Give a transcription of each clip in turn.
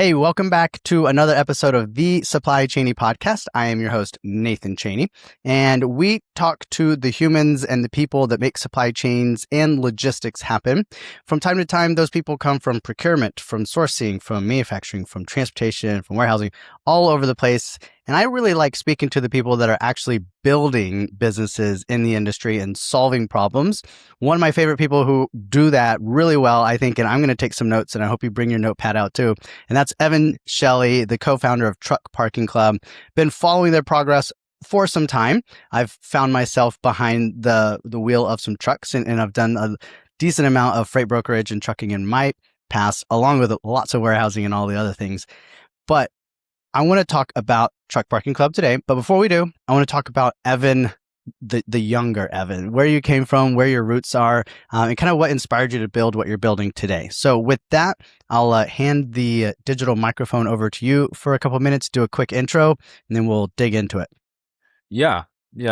Hey, welcome back to another episode of the Supply Chaney podcast. I am your host, Nathan Chaney, and we talk to the humans and the people that make supply chains and logistics happen. From time to time, those people come from procurement, from sourcing, from manufacturing, from transportation, from warehousing, all over the place. And I really like speaking to the people that are actually building businesses in the industry and solving problems. One of my favorite people who do that really well, I think, and I'm going to take some notes, and I hope you bring your notepad out too. And that's Evan Shelley, the co-founder of Truck Parking Club. Been following their progress for some time. I've found myself behind the wheel of some trucks, and I've done a decent amount of freight brokerage and trucking in my past, along with lots of warehousing and all the other things. But I want to talk about Truck Parking Club today. But before we do, I want to talk about Evan, the younger Evan, where you came from, where your roots are, and kind of what inspired you to build what you're building today. So with that, I'll hand the digital microphone over to you for a couple of minutes, do a quick intro, and then we'll dig into it. Yeah,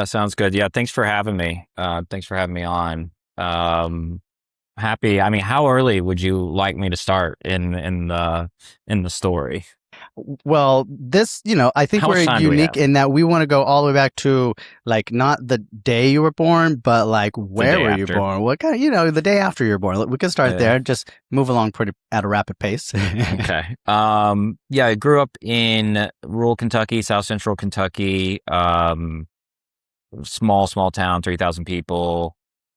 sounds good. Yeah, thanks for having me. Thanks for having me on. Happy. I mean, how early would you like me to start in the story? Well, this, I think How much we're time do we unique have? in that we want to go all the way back to like not the day you were born, but like where day were you after. born? What kind of, the day after you're born. We can start Yeah. there, just move along pretty at a rapid pace. Okay. Yeah, I grew up in rural Kentucky, South Central Kentucky. Small town, 3,000 people.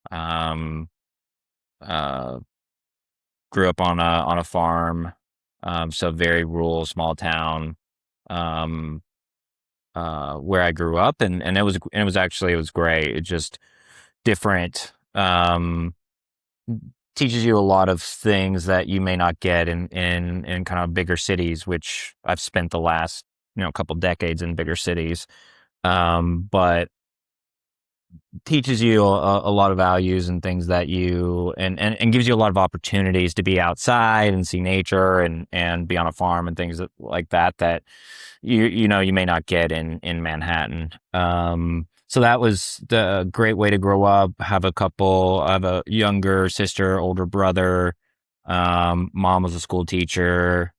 Grew up on a farm. So very rural, small town. Where I grew up, and it was great. It just different. Teaches you a lot of things that you may not get in kind of bigger cities, which I've spent the last couple decades in bigger cities. But teaches you a lot of values and things that you and gives you a lot of opportunities to be outside and see nature and be on a farm and things like that you may not get in Manhattan. So that was the great way to grow up. I have a younger sister, older brother. Mom was a school teacher.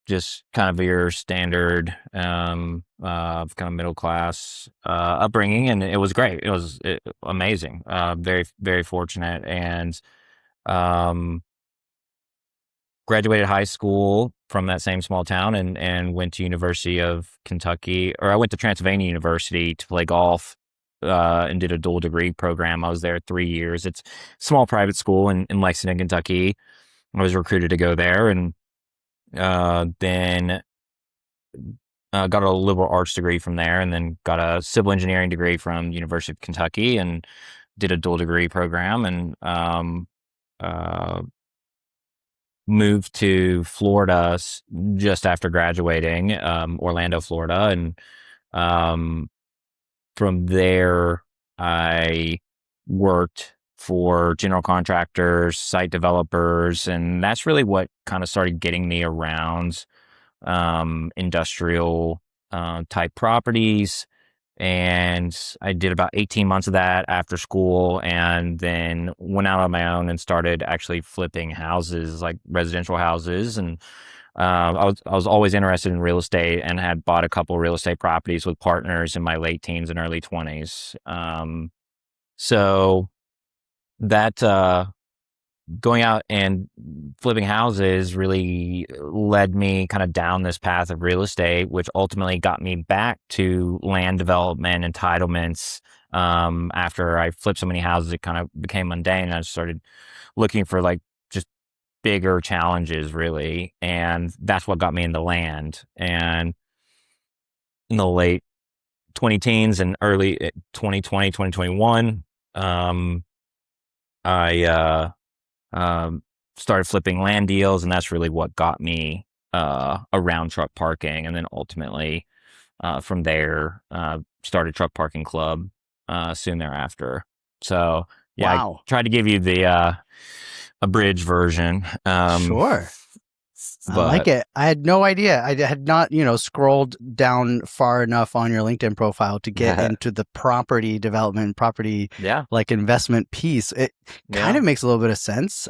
Just kind of your standard kind of middle class upbringing, and it was great. It was amazing. Very, very fortunate, and graduated high school from that same small town, and went to University of Kentucky, or I went to Transylvania University to play golf, and did a dual degree program. I was there 3 years. It's a small private school in Lexington, Kentucky. I was recruited to go there, and then got a liberal arts degree from there, and then got a civil engineering degree from University of Kentucky, and did a dual degree program, and moved to Florida just after graduating, Orlando, Florida, and from there I worked for general contractors, site developers, and that's really what kind of started getting me around industrial type properties. And I did about 18 months of that after school, and then went out on my own and started actually flipping houses, like residential houses. And I was always interested in real estate, and had bought a couple real estate properties with partners in my late teens and early 20s. So that going out and flipping houses really led me kind of down this path of real estate, which ultimately got me back to land development, entitlements. After I flipped so many houses, it kind of became mundane, and I started looking for like just bigger challenges, really. And that's what got me into land. And in the late 20 teens and early 2020, 2021, I started flipping land deals, and that's really what got me around truck parking. And then ultimately from there started Truck Parking Club soon thereafter. So yeah, Wow. I tried to give you the abridged version. Sure. I like it. I had no idea. I had not, scrolled down far enough on your LinkedIn profile to get into the property development, like investment piece. It kind of makes a little bit of sense.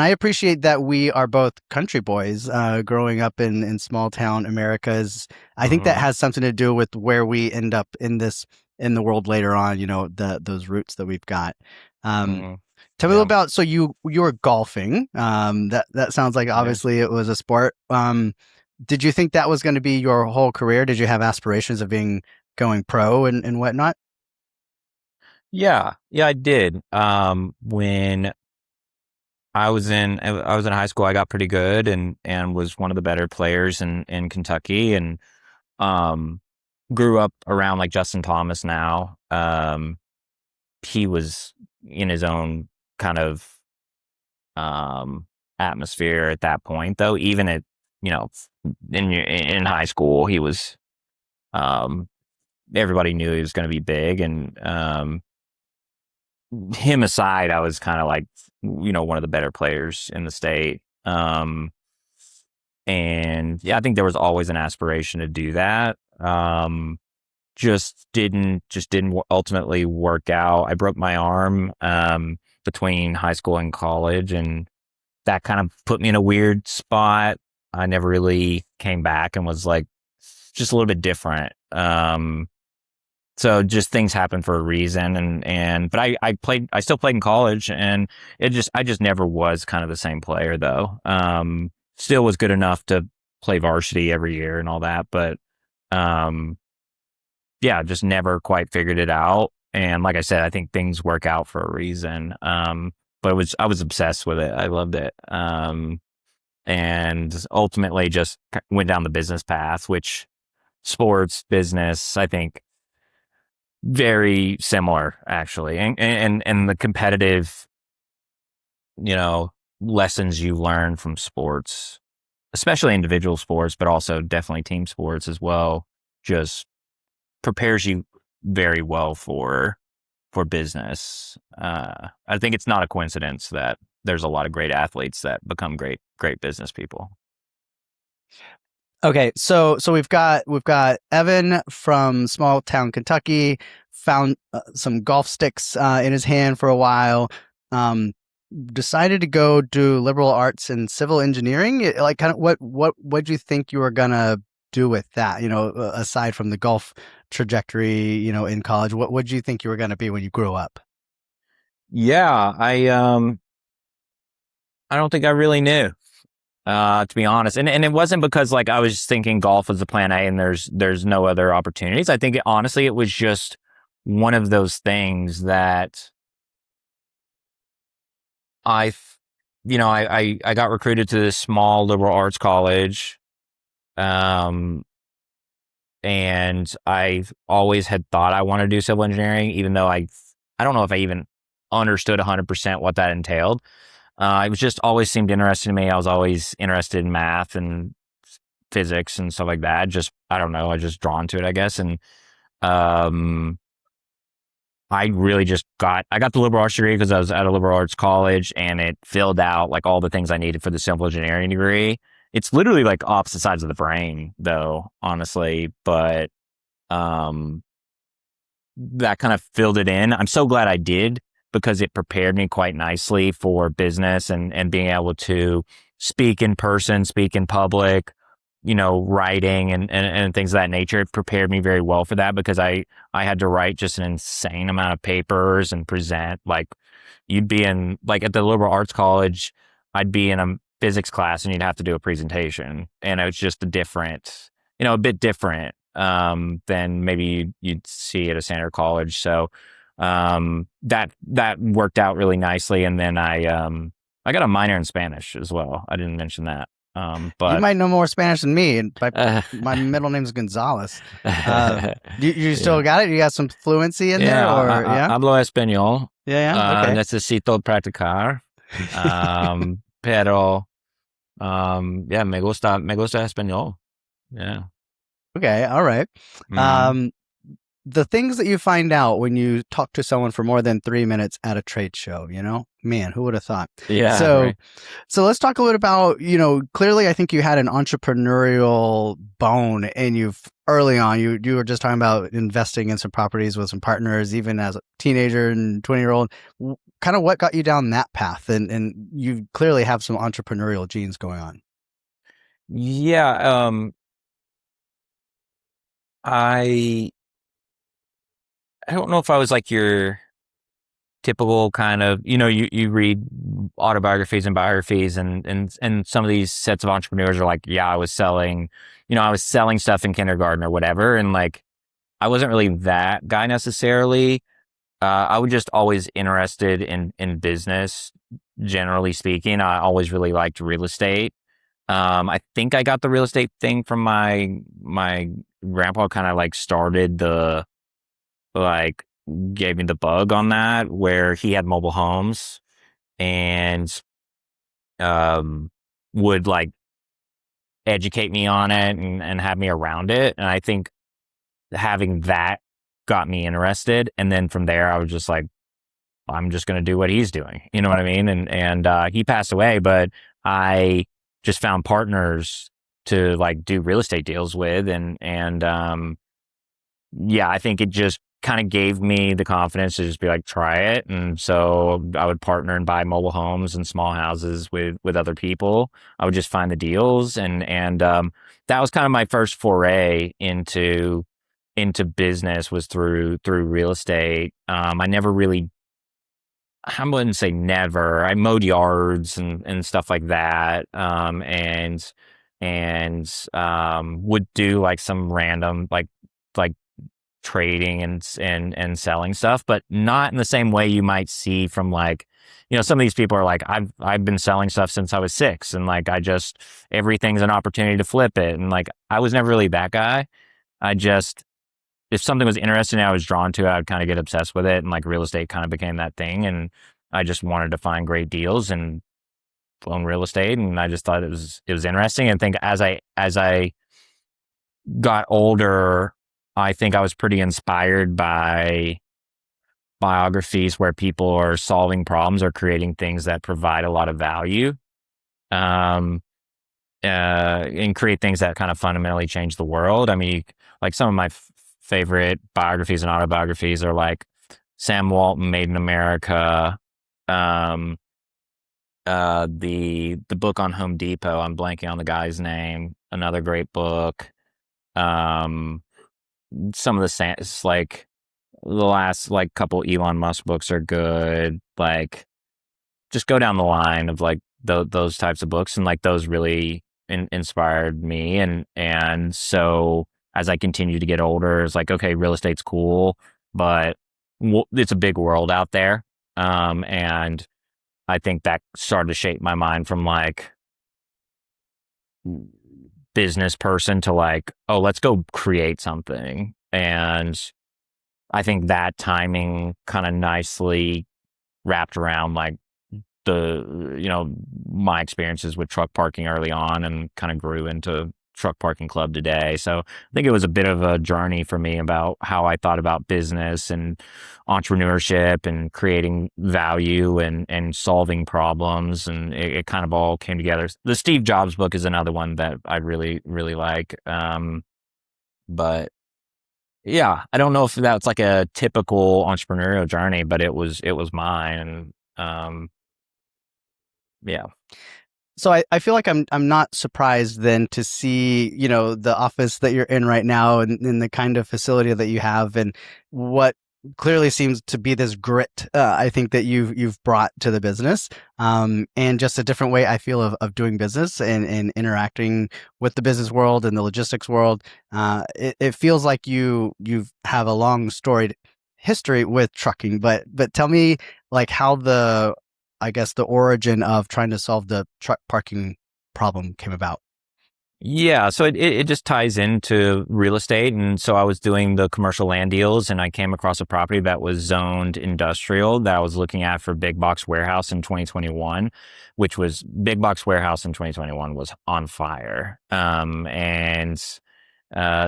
I appreciate that we are both country boys, growing up in small town Americas. I think that Mm-hmm. has something to do with where we end up in the world later on. Those roots that we've got. Um, Mm-hmm. Tell me a little Yeah. about, so you were golfing. That sounds like Yeah. obviously it was a sport. Did you think that was going to be your whole career? Did you have aspirations of going pro and whatnot? Yeah. Yeah, I did. When I was in high school, I got pretty good and was one of the better players in Kentucky, and um grew up around like Justin Thomas now. He was in his own kind of um atmosphere at that point, though. Even at, you know, in high school, he was, um everybody knew he was going to be big, and him aside, I was kind of like, one of the better players in the state. And yeah, I think there was always an aspiration to do that. Just didn't ultimately work out. I broke my arm between high school and college, and that kind of put me in a weird spot. I never really came back and was like just a little bit different. So just things happen for a reason, but I still played in college, and I just never was kind of the same player, though. Still was good enough to play varsity every year and all that, but um yeah, just never quite figured it out. And like I said, I think things work out for a reason. But I was obsessed with it. I loved it. And ultimately just went down the business path, which sports business, I think, very similar actually. And the competitive, you know, lessons you learn from sports, especially individual sports, but also definitely team sports as well, just prepares you very well for business. I think it's not a coincidence that there's a lot of great athletes that become great business people. Okay, so we've got Evan from small town Kentucky, found some golf sticks in his hand for a while. Um, Decided to go do liberal arts and civil engineering. Like, kind of what do you think you were gonna do with that? Aside from the golf trajectory, in college, what do you think you were gonna be when you grew up? Yeah, I don't think I really knew, to be honest. And it wasn't because like I was just thinking golf was the plan A and there's no other opportunities. I think honestly it was just one of those things that I, I got recruited to this small liberal arts college, um, and I always had thought I wanted to do civil engineering, even though I don't know if I even understood 100% what that entailed. It was just always seemed interesting to me. I was always interested in math and physics and stuff like that. Just, I don't know, I was just drawn to it, I guess. And um, I got the liberal arts degree because I was at a liberal arts college, and it filled out like all the things I needed for the civil engineering degree. It's literally like opposite sides of the brain, though, honestly. But um, that kind of filled it in. I'm so glad I did, because it prepared me quite nicely for business and being able to speak in person, speak in public, writing and things of that nature. It prepared me very well for that, because I had to write just an insane amount of papers and present. Like, you'd be in, like, at the liberal arts college, I'd be in a physics class and you'd have to do a presentation. And it was just a bit different than maybe you'd see at a standard college. So that worked out really nicely. And then I got a minor in Spanish as well. I didn't mention that. You But might know more Spanish than me, and uh, my middle name is Gonzalez. You still yeah. got it? You got some fluency in there, Yeah, or yeah? hablo español. Yeah, okay. Necesito practicar. Pero yeah, me gusta español. Yeah. Okay, all right. Mm. Um, the things that you find out when you talk to someone for more than 3 minutes at a trade show, man, who would have thought? Yeah, So, right. so let's talk a little bit about, clearly I think you had an entrepreneurial bone, and early on, you were just talking about investing in some properties with some partners, even as a teenager and 20-year-old. kind of what got you down that path, and you clearly have some entrepreneurial genes going on. Yeah, I I don't know if I was like your typical kind of, you read autobiographies and biographies, and some of these sets of entrepreneurs are like, yeah, I was selling stuff in kindergarten or whatever, and like I wasn't really that guy necessarily. I was just always interested in business, generally speaking. I always really liked real estate. I think I got the real estate thing from my grandpa. Kind of like started the like gave me the bug on that, where he had mobile homes and um would like educate me on it and have me around it. And I think having that got me interested. And then from there, I was just like, I'm just going to do what he's doing. You know what I mean? And he passed away, but I just found partners to like do real estate deals with. And yeah, I think it just kind of gave me the confidence to just be like, try it. And so I would partner and buy mobile homes and small houses with other people. I would just find the deals. And that was kind of my first foray into business, was through real estate. I never really, I wouldn't say never. I mowed yards and stuff like that. And would do like some random like trading and selling stuff, but not in the same way you might see from like, some of these people are like, I've been selling stuff since I was 6, and like everything's an opportunity to flip it. And like I was never really that guy. I just, if something was interesting I was drawn to, I would kind of get obsessed with it, and like real estate kind of became that thing, and I just wanted to find great deals and own real estate, and I just thought it was interesting. And think as I got older, I think I was pretty inspired by biographies where people are solving problems or creating things that provide a lot of value, um, and create things that kind of fundamentally change the world. I mean, like some of my favorite biographies and autobiographies are like Sam Walton, Made in America, um, the book on Home Depot. I'm blanking on the guy's name. Another great book. Um, some of it's like the last like couple Elon Musk books are good. Like just go down the line of like those types of books, and like those really inspired me. And so as I continue to get older, it's like, okay, real estate's cool, but it's a big world out there. And I think that started to shape my mind from like business person to like, oh, let's go create something. And I think that timing kind of nicely wrapped around like my experiences with truck parking early on, and kind of grew into truck parking club today. So I think it was a bit of a journey for me about how I thought about business and entrepreneurship and creating value and solving problems. And it kind of all came together. The Steve Jobs book is another one that I really, really like. But yeah, I don't know if that's like a typical entrepreneurial journey, but it was mine. And yeah. So I feel like I'm not surprised then to see, the office that you're in right now, and the kind of facility that you have, and what clearly seems to be this grit, I think that you've brought to the business, and just a different way I feel of doing business and interacting with the business world and the logistics world. It feels like you have a long storied history with trucking, but tell me like how I guess the origin of trying to solve the truck parking problem came about. Yeah, so it just ties into real estate. And so I was doing the commercial land deals, and I came across a property that was zoned industrial that I was looking at for big box warehouse in 2021, which was big box warehouse in 2021 was on fire.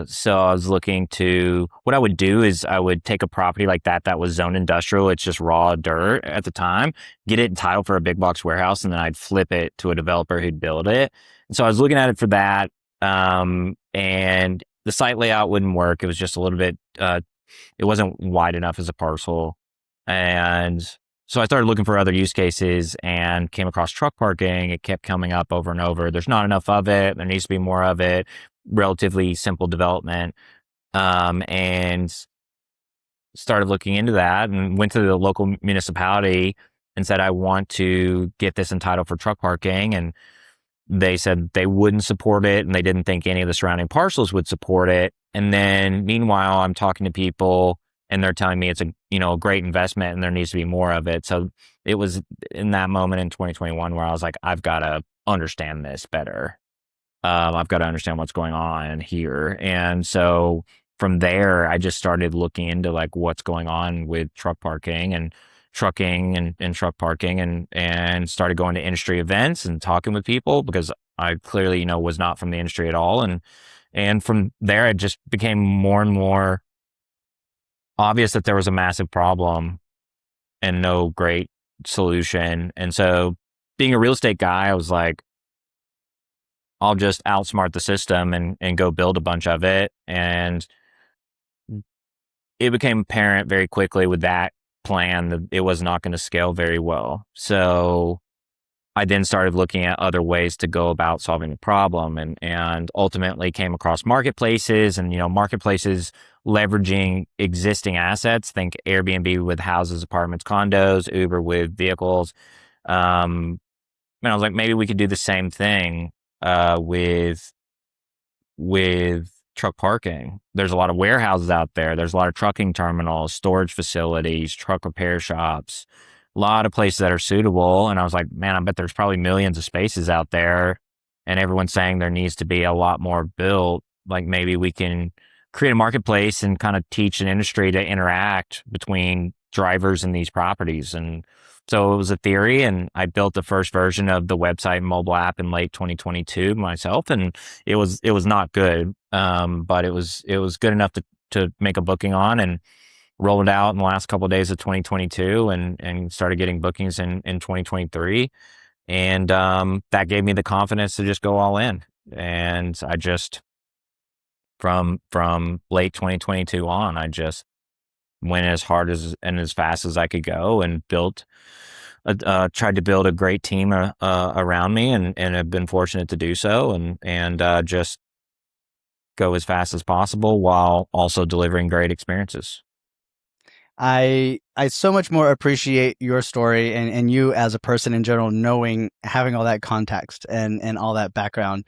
So I was looking to, what I would do is I would take a property like that was zoned industrial. It's just raw dirt at the time, get it entitled for a big box warehouse, and then I'd flip it to a developer who'd build it. And so I was looking at it for that. And the site layout wouldn't work. It was just a little bit, it wasn't wide enough as a parcel. And So I started looking for other use cases and came across truck parking. It kept coming up over and over. There's not enough of it. There needs to be more of it. Relatively simple development. And started looking into that and went to the local municipality and said, I want to get this entitled for truck parking. And they said they wouldn't support it and they didn't think any of the surrounding parcels would support it. And then meanwhile, I'm talking to people and they're telling me it's a great investment and there needs to be more of it. So it was in that moment in 2021 where I was like, I've got to understand this better. I've got to understand what's going on here. And so from there, I just started looking into like what's going on with truck parking and trucking and truck parking and started going to industry events and talking with people because I clearly, was not from the industry at all. And from there, it just became more and more obvious that there was a massive problem and no great solution. And so being a real estate guy, I was like, I'll just outsmart the system and go build a bunch of it. And it became apparent very quickly with that plan that it was not going to scale very well. So I then started looking at other ways to go about solving the problem and ultimately came across marketplaces and, marketplaces leveraging existing assets. Think Airbnb with houses, apartments, condos, Uber with vehicles. And I was like, maybe we could do the same thing with truck parking. There's a lot of warehouses out there. There's a lot of trucking terminals, storage facilities, truck repair shops, a lot of places that are suitable. And I was like, man, I bet there's probably millions of spaces out there. And everyone's saying there needs to be a lot more built. Like maybe we can create a marketplace and kind of teach an industry to interact between drivers and these properties. And so it was a theory, and I built the first version of the website and mobile app in late 2022 myself, and it was not good, but it was good enough to make a booking on and roll it out in the last couple of days of 2022, and started getting bookings in 2023, and that gave me the confidence to just go all in, and I just from late 2022 on, I just went as hard as and as fast as I could go and tried to build a great team around me and have been fortunate to do so and just go as fast as possible while also delivering great experiences. I so much more appreciate your story and you as a person in general, having all that context and all that background.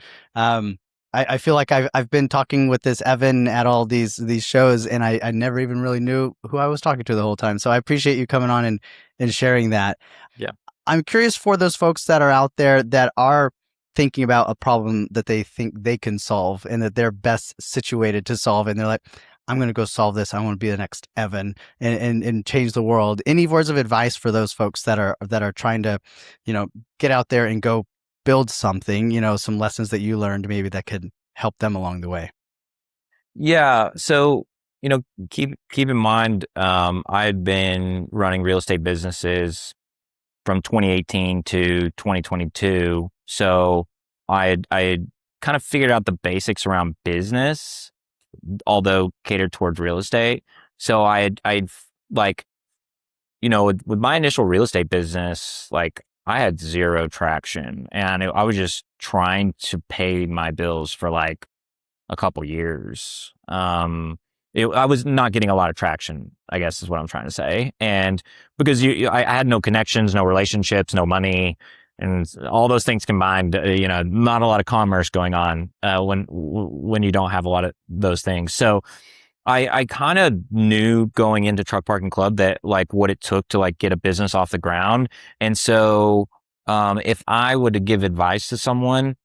I feel like I've been talking with this Evan at all these shows, and I never even really knew who I was talking to the whole time. So I appreciate you coming on and sharing that. Yeah. I'm curious for those folks that are out there that are thinking about a problem that they think they can solve and that they're best situated to solve, and they're like, I'm going to go solve this. I want to be the next Evan and change the world. Any words of advice for those folks that are trying to, get out there and go build something, some lessons that you learned maybe that could help them along the way? Yeah. So, keep in mind, I had been running real estate businesses from 2018 to 2022. So I had kind of figured out the basics around business, although catered towards real estate. So I'd like, with my initial real estate business, like I had zero traction and I was just trying to pay my bills for like a couple years. I was not getting a lot of traction, I guess is what I'm trying to say. And because I had no connections, no relationships, no money, and all those things combined, not a lot of commerce going on when you don't have a lot of those things. So I kind of knew going into Truck Parking Club that like what it took to like get a business off the ground. And so if I were to give advice to someone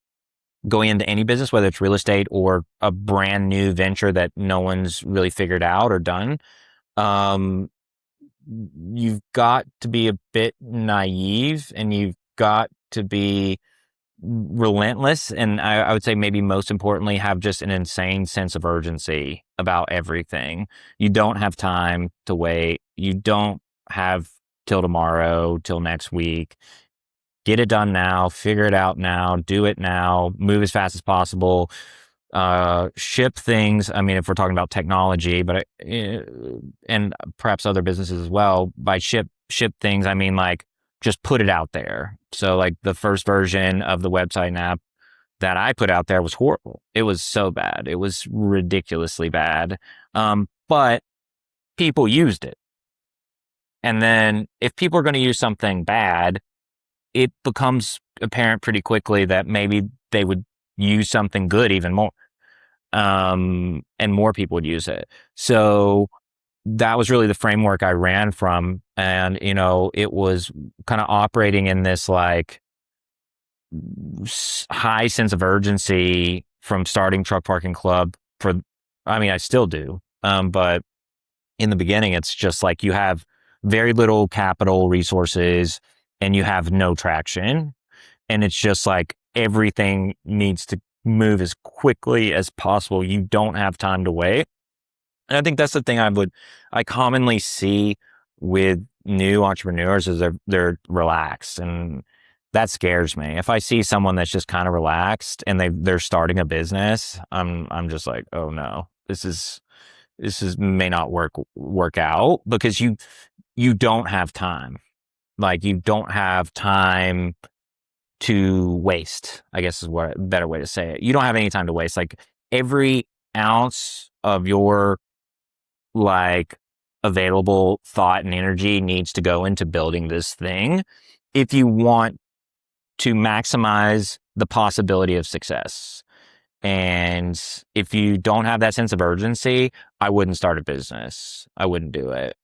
going into any business, whether it's real estate or a brand new venture that no one's really figured out or done, you've got to be a bit naive and you've got to be relentless. And I would say maybe most importantly, have just an insane sense of urgency about everything. You don't have time to wait. You don't have till tomorrow, till next week. Get it done now, figure it out now, do it now, move as fast as possible, ship things. I mean, if we're talking about technology, but and perhaps other businesses as well, by ship ship things, I mean like just put it out there. So like the first version of the website and app that I put out there was horrible. It was so bad. It was ridiculously bad. But people used it. And then if people are going to use something bad, it becomes apparent pretty quickly that maybe they would use something good even more. And more people would use it. So that was really the framework I ran from. And, it was kind of operating in this like high sense of urgency from starting Truck Parking Club I still do. But in the beginning, it's just like you have very little capital resources and you have no traction. And it's just like everything needs to move as quickly as possible. You don't have time to wait. And I think that's the thing I commonly see with new entrepreneurs is they're relaxed, and that scares me. If I see someone that's just kind of relaxed and they're starting a business, I'm just like, oh no, this is may not work out, because you don't have time. Like you don't have time to waste, I guess is what a better way to say it. You don't have any time to waste. Like every ounce of your like available thought and energy needs to go into building this thing if you want to maximize the possibility of success. And if you don't have that sense of urgency, I wouldn't start a business. I wouldn't do it.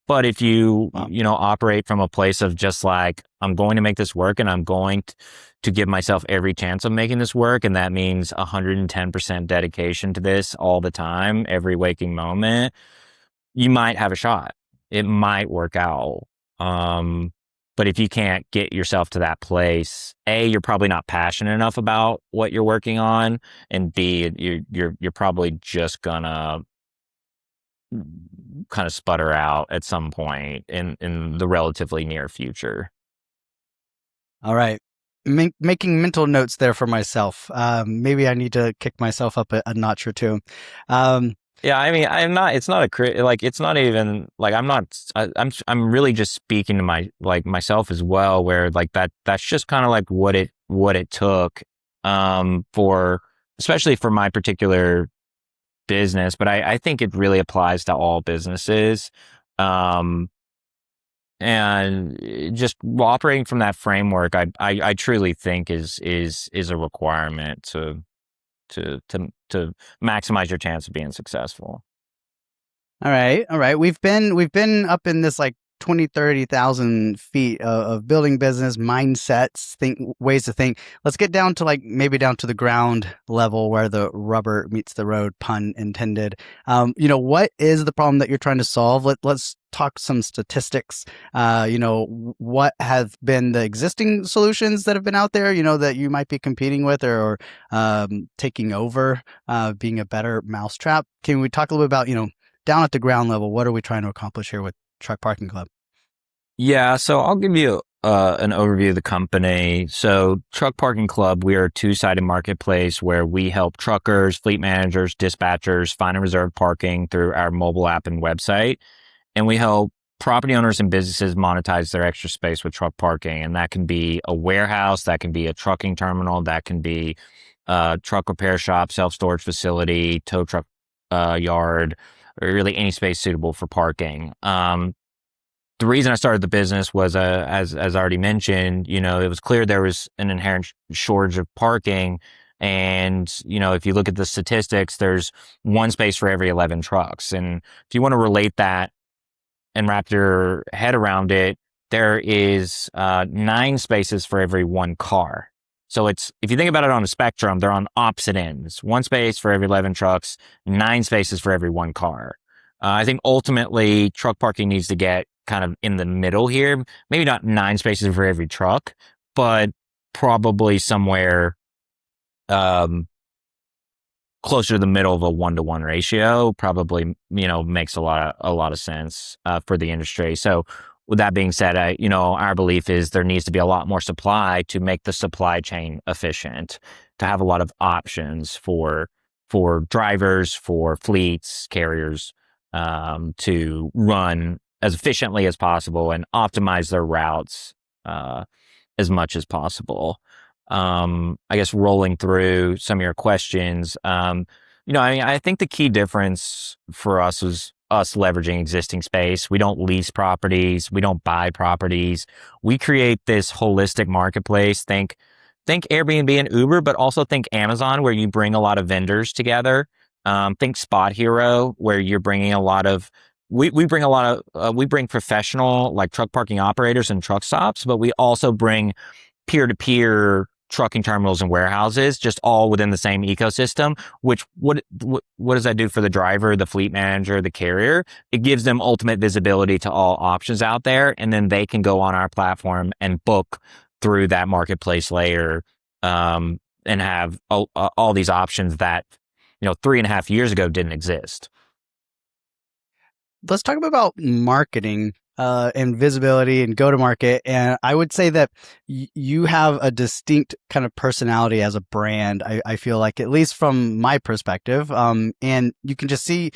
But if you, operate from a place of just like, I'm going to make this work and I'm going to give myself every chance of making this work. And that means 110% dedication to this all the time, every waking moment, you might have a shot. It might work out. But if you can't get yourself to that place, A, you're probably not passionate enough about what you're working on. And B, you're probably just gonna kind of sputter out at some point in the relatively near future. All right. Making mental notes there for myself. Maybe I need to kick myself up a notch or two. Yeah, I'm not. It's not it's not even like I'm not. I'm really just speaking to myself as well. Where like that's just kind of like what it took, for especially for my particular business. But I think it really applies to all businesses. And just operating from that framework, I truly think is a requirement to maximize your chance of being successful. All right. We've been up in this like 20, 30,000 feet of building business mindsets, ways to think. Let's get down to maybe down to the ground level where the rubber meets the road, pun intended. What is the problem that you're trying to solve? Let's talk some statistics. What have been the existing solutions that have been out there, that you might be competing with or taking over, being a better mousetrap? Can we talk a little bit about, down at the ground level, what are we trying to accomplish here with Truck Parking Club? Yeah, so I'll give you an overview of the company. So Truck Parking Club, we are a two-sided marketplace where we help truckers, fleet managers, dispatchers find and reserve parking through our mobile app and website. And we help property owners and businesses monetize their extra space with truck parking. And that can be a warehouse, that can be a trucking terminal, that can be a truck repair shop, self-storage facility, tow truck yard, or really any space suitable for parking. The reason I started the business was, as I already mentioned, it was clear there was an inherent shortage of parking. And, if you look at the statistics, there's one space for every 11 trucks. And if you want to relate that and wrap your head around it, there is 9 spaces for every 1 car. So if you think about it on a spectrum, they're on opposite ends. 1 space for every 11 trucks, 9 spaces for every 1 car. I think ultimately truck parking needs to get kind of in the middle here. Maybe not 9 spaces for every truck, but probably somewhere closer to the middle of a 1-to-1 ratio. Probably, makes a lot of sense for the industry. So with that being said, our belief is there needs to be a lot more supply to make the supply chain efficient, to have a lot of options for drivers, for fleets, carriers, to run as efficiently as possible and optimize their routes as much as possible. I guess rolling through some of your questions, I think the key difference for us was us leveraging existing space. We don't lease properties. We don't buy properties. We create this holistic marketplace. Think Airbnb and Uber, but also think Amazon, where you bring a lot of vendors together. Think Spot Hero, where you're bringing a lot of we bring a lot of we bring professional like truck parking operators and truck stops, but we also bring peer-to-peer trucking terminals and warehouses, just all within the same ecosystem. Which what does that do for the driver, the fleet manager, the carrier? It gives them ultimate visibility to all options out there, and then they can go on our platform and book through that marketplace layer, and have all these options that 3.5 years ago didn't exist. Let's talk about marketing and visibility and go to market. And I would say that you have a distinct kind of personality as a brand. I feel like, at least from my perspective, and you can just see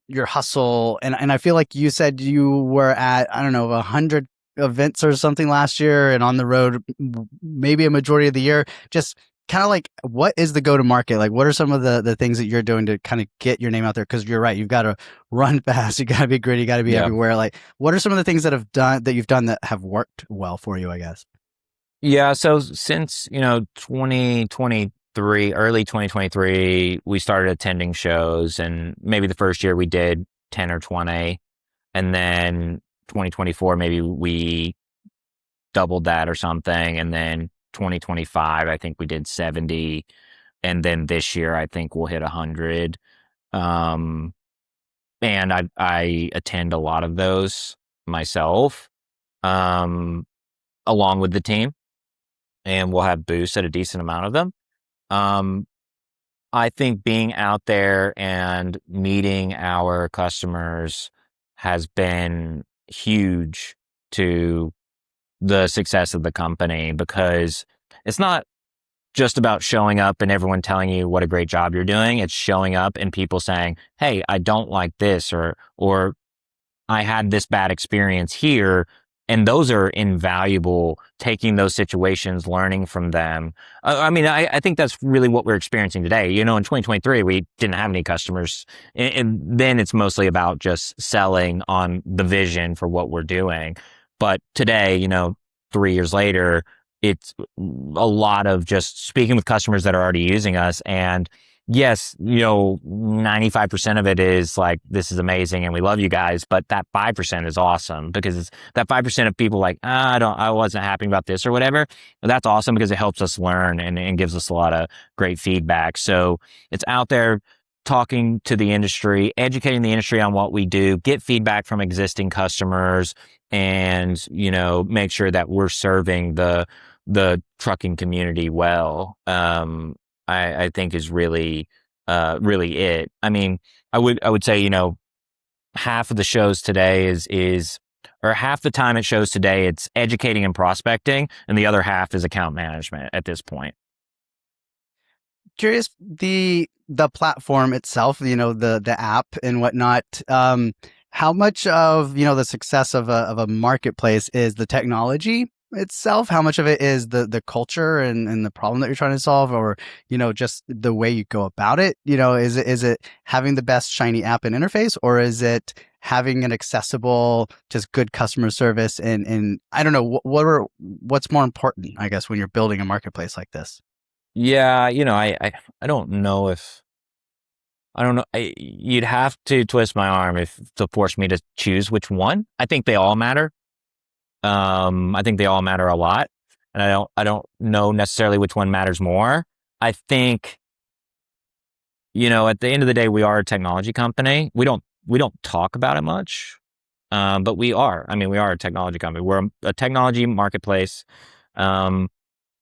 your hustle. And I feel like you said you were at, I don't know, 100 events or something last year and on the road maybe a majority of the year. Just kind of like, what is the go to market? Like, what are some of the things that you're doing to kind of get your name out there? Because you're right, you've got to run fast, you got to be gritty, you got to be everywhere. Like, what are some of the things that you've done that have worked well for you, I guess? Yeah. So since 2023, early 2023, we started attending shows, and maybe the first year we did 10 or 20, and then 2024 maybe we doubled that or something, and then 2025 I think we did 70, and then this year I think we'll hit 100. And I attend a lot of those myself, along with the team, and we'll have booths at a decent amount of them. I think being out there and meeting our customers has been huge to the success of the company, because it's not just about showing up and everyone telling you what a great job you're doing. It's showing up and people saying, "Hey, I don't like this," or "I had this bad experience here." And those are invaluable, taking those situations, learning from them. I think that's really what we're experiencing today. In 2023, we didn't have any customers. And then it's mostly about just selling on the vision for what we're doing. But today, 3 years later, it's a lot of just speaking with customers that are already using us. And yes, 95% of it is like, this is amazing and we love you guys. But that 5% is awesome, because it's that 5% of people like, I wasn't happy about this or whatever. That's awesome, because it helps us learn and gives us a lot of great feedback. So it's out there talking to the industry, educating the industry on what we do, get feedback from existing customers, and, make sure that we're serving the trucking community well. I think is really it. I mean, I would say, half of the shows today or half the time at shows today, it's educating and prospecting, and the other half is account management at this point. Curious, the platform itself, the app and whatnot. How much of the success of a marketplace is the technology itself? How much of it is the culture and the problem that you're trying to solve, or just the way you go about it? Is it having the best shiny app and interface, or is it having an accessible, just good customer service? And I don't know, what's more important, I guess, when you're building a marketplace like this? Yeah, I don't know if I don't know. You'd have to twist my arm to force me to choose which one. I think they all matter. I think they all matter a lot, and I don't know necessarily which one matters more. I think, at the end of the day, we are a technology company. We don't talk about it much, but we are. I mean, we are a technology company. We're a technology marketplace.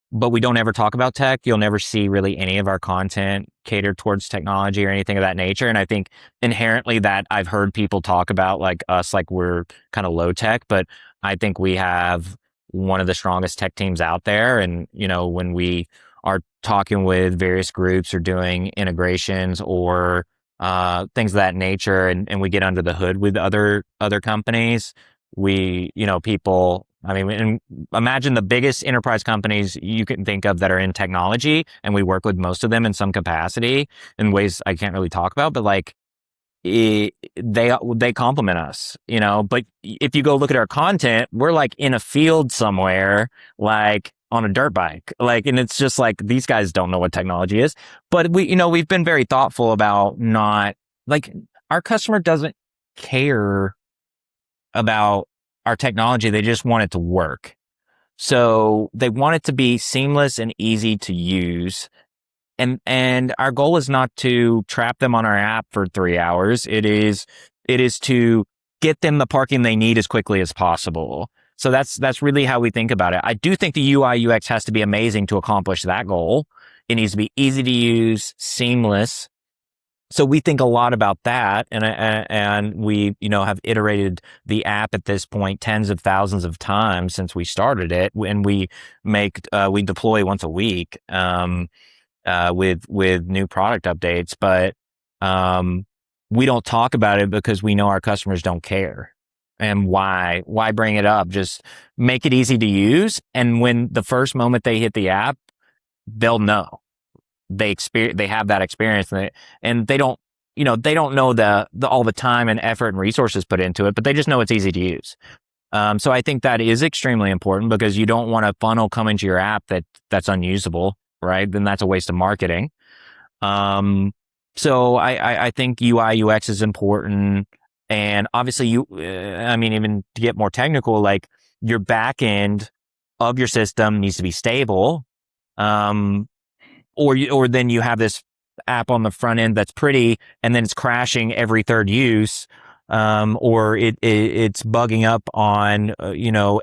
But we don't ever talk about tech. You'll never see really any of our content catered towards technology or anything of that nature. And I think inherently that I've heard people talk about like us, like we're kind of low tech, but I think we have one of the strongest tech teams out there. And, when we are talking with various groups or doing integrations or things of that nature, and we get under the hood with other companies, people, I mean, and imagine the biggest enterprise companies you can think of that are in technology, and we work with most of them in some capacity in ways I can't really talk about, but like, they compliment us, but if you go look at our content, we're like in a field somewhere, like on a dirt bike, like, and it's just like, these guys don't know what technology is. But we've been very thoughtful about not, like, our customer doesn't care about our technology. They just want it to work. So they want it to be seamless and easy to use. And our goal is not to trap them on our app for 3 hours. It is to get them the parking they need as quickly as possible. So that's really how we think about it. I do think the UI UX has to be amazing to accomplish that goal. It needs to be easy to use, seamless. So we think a lot about that, and we have iterated the app at this point tens of thousands of times since we started it, and we deploy once a week. With new product updates, but we don't talk about it because we know our customers don't care. And why bring it up? Just make it easy to use, and when the first moment they hit the app, they'll know. They have that experience, and they don't know the all the time and effort and resources put into it, but they just know it's easy to use. So I think that is extremely important, because you don't want a funnel come into your app that's unusable. Right? Then that's a waste of marketing. So I think UI UX is important. And obviously even to get more technical, like, your back end of your system needs to be stable. Or then you have this app on the front end that's pretty, and then it's crashing every third use. Or it's bugging up on,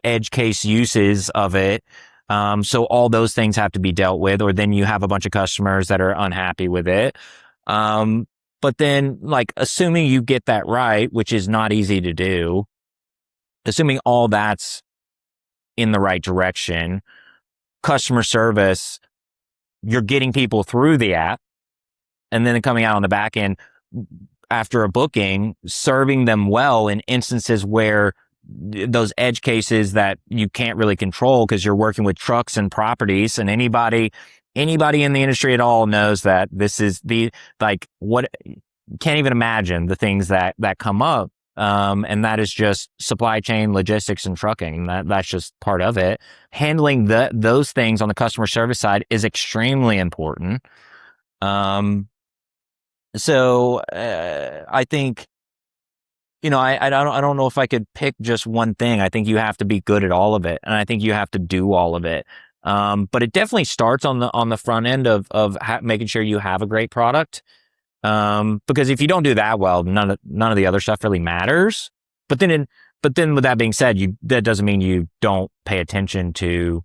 edge case uses of it. So all those things have to be dealt with, or then you have a bunch of customers that are unhappy with it. But then, like, assuming you get that right, which is not easy to do, assuming all that's in the right direction, customer service, you're getting people through the app, and then coming out on the back end after a booking, serving them well in instances where those edge cases that you can't really control because you're working with trucks and properties, and anybody in the industry at all knows that this is can't even imagine the things that come up. And that is just supply chain, logistics, and trucking. That's just part of it. Handling those things on the customer service side is extremely important. So I think, I don't know if I could pick just one thing. I think you have to be good at all of it, and I think you have to do all of it. But it definitely starts on the front end of making sure you have a great product. Because if you don't do that well, none of the other stuff really matters. But then with that being said, that doesn't mean you don't pay attention to,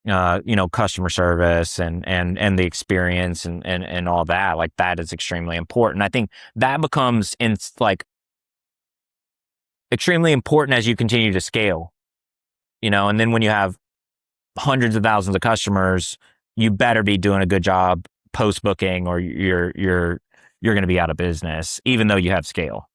customer service and the experience and all that. Like, that is extremely important. I think that becomes extremely important as you continue to scale, and then when you have hundreds of thousands of customers, you better be doing a good job post booking, or you're going to be out of business, even though you have scale.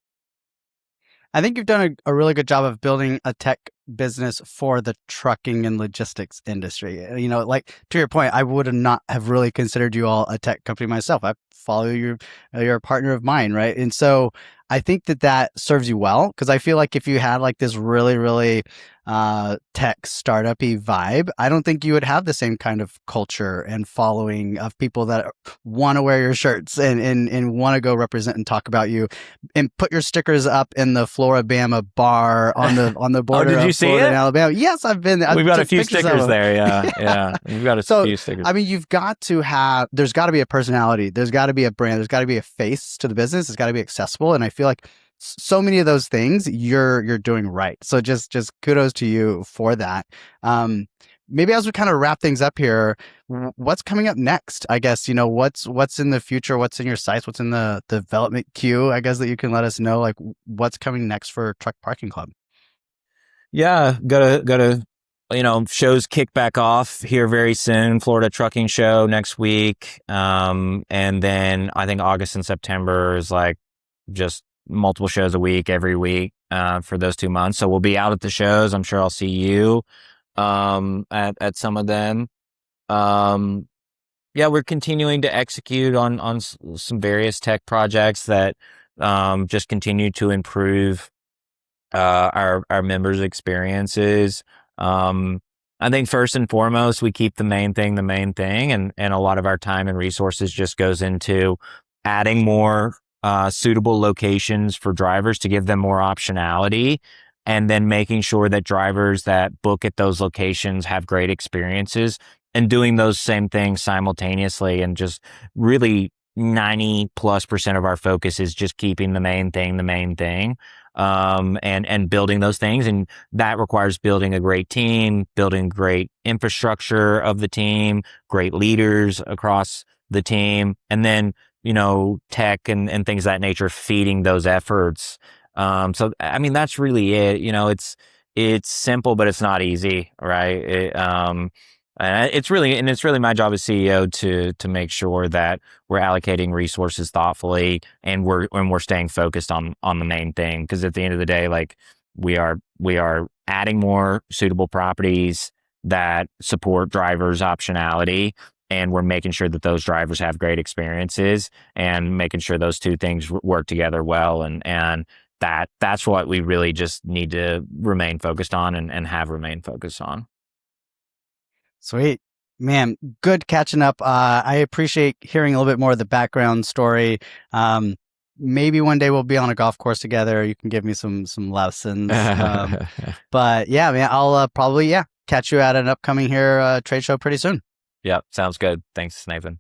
I think you've done a really good job of building a tech business for the trucking and logistics industry. Like, to your point, I would not have really considered you all a tech company myself. I follow you, you're a partner of mine, right? And so I think that serves you well, because I feel like if you had like this really, really tech startup-y vibe, I don't think you would have the same kind of culture and following of people that want to wear your shirts and want to go represent and talk about you and put your stickers up in the Floribama bar on the border did you of see Florida it? and Alabama. Yes, I've been there. We've got a few stickers there. Yeah. We've got a few stickers. I mean, there's got to be a personality. There's got to be a brand. There's got to be a face to the business. It's got to be accessible. And I feel like so many of those things you're doing right. So just kudos to you for that. Maybe as we kind of wrap things up here, what's coming up next? I guess, what's in the future, what's in your sights, what's in the development queue, I guess, that you can let us know, like, what's coming next for Truck Parking Club. Yeah, gotta shows kick back off here very soon. Florida Trucking Show next week. And then I think August and September is like just multiple shows a week, every week. for those 2 months. So we'll be out at the shows. I'm sure I'll see you at some of them. Um, yeah, we're continuing to execute on some various tech projects that just continue to improve our members' experiences. I think first and foremost, we keep the main thing, and a lot of our time and resources just goes into adding more suitable locations for drivers to give them more optionality, and then making sure that drivers that book at those locations have great experiences, and doing those same things simultaneously. And just really 90+% of our focus is just keeping the main thing, and building those things. And that requires building a great team, building great infrastructure of the team, great leaders across the team, and then, tech and things of that nature feeding those efforts. So, I mean, that's really it. It's simple, but it's not easy, right? And it's really my job as CEO to make sure that we're allocating resources thoughtfully, and we're staying focused on the main thing. Because at the end of the day, like, we are adding more suitable properties that support drivers' optionality, and we're making sure that those drivers have great experiences, and making sure those two things work together well. And that's what we really just need to remain focused on, and have remained focused on. Sweet. Man, good catching up. I appreciate hearing a little bit more of the background story. Maybe one day we'll be on a golf course together. You can give me some lessons. But yeah, man, I'll probably catch you at an upcoming trade show pretty soon. Yep, sounds good. Thanks, Nathan.